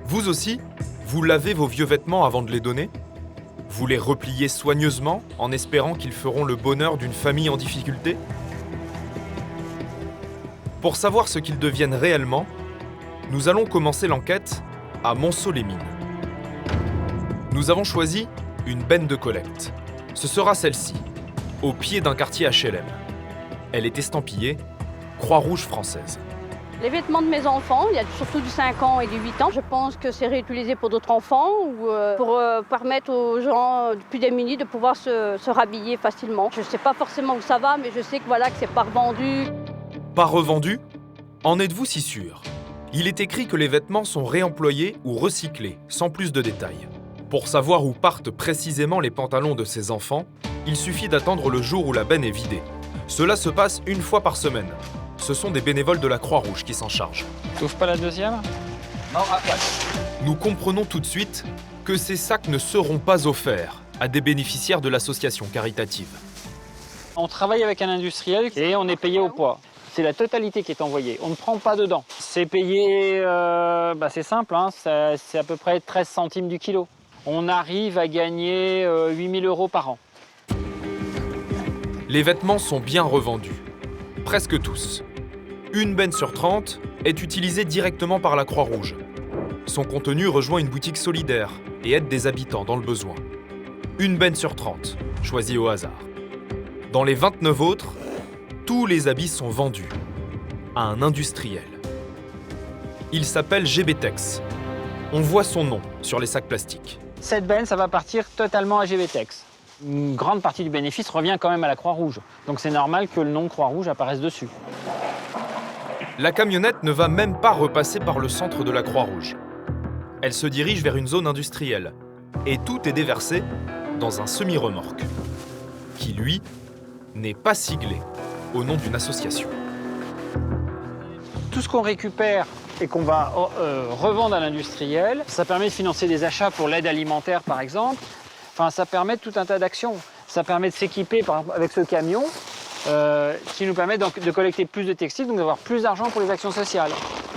Vous aussi, vous lavez vos vieux vêtements avant de les donner? Vous les repliez soigneusement en espérant qu'ils feront le bonheur d'une famille en difficulté? Pour savoir ce qu'ils deviennent réellement, nous allons commencer l'enquête à Monceau-les-Mines. Nous avons choisi une benne de collecte. Ce sera celle-ci, au pied d'un quartier HLM. Elle est estampillée Croix-Rouge française. Les vêtements de mes enfants, il y a surtout du 5 ans et du 8 ans. Je pense que c'est réutilisé pour d'autres enfants ou pour permettre aux gens plus démunis de pouvoir se rhabiller facilement. Je ne sais pas forcément où ça va, mais je sais que c'est pas revendu. Pas revendu? En êtes-vous si sûr? Il est écrit que les vêtements sont réemployés ou recyclés, sans plus de détails. Pour savoir où partent précisément les pantalons de ces enfants, il suffit d'attendre le jour où la benne est vidée. Cela se passe une fois par semaine. Ce sont des bénévoles de la Croix-Rouge qui s'en chargent. T'ouvres pas la deuxième? Non, après. Nous comprenons tout de suite que ces sacs ne seront pas offerts à des bénéficiaires de l'association caritative. On travaille avec un industriel et on est payé au poids. C'est la totalité qui est envoyée. On ne prend pas dedans. C'est payé, c'est simple, hein, c'est à peu près 13 centimes du kilo. On arrive à gagner 8 000 € par an. Les vêtements sont bien revendus. Presque tous. Une benne sur 30 est utilisée directement par la Croix-Rouge. Son contenu rejoint une boutique solidaire et aide des habitants dans le besoin. Une benne sur 30, choisie au hasard. Dans les 29 autres, tous les habits sont vendus à un industriel. Il s'appelle GBtex. On voit son nom sur les sacs plastiques. Cette benne, ça va partir totalement à GBtex. Une grande partie du bénéfice revient quand même à la Croix-Rouge. Donc c'est normal que le nom Croix-Rouge apparaisse dessus. La camionnette ne va même pas repasser par le centre de la Croix-Rouge. Elle se dirige vers une zone industrielle. Et tout est déversé dans un semi-remorque, qui, lui, n'est pas siglé au nom d'une association. Tout ce qu'on récupère et qu'on va revendre à l'industriel, ça permet de financer des achats pour l'aide alimentaire, par exemple. Enfin, ça permet tout un tas d'actions. Ça permet de s'équiper avec ce camion qui nous permet donc de collecter plus de textiles, donc d'avoir plus d'argent pour les actions sociales.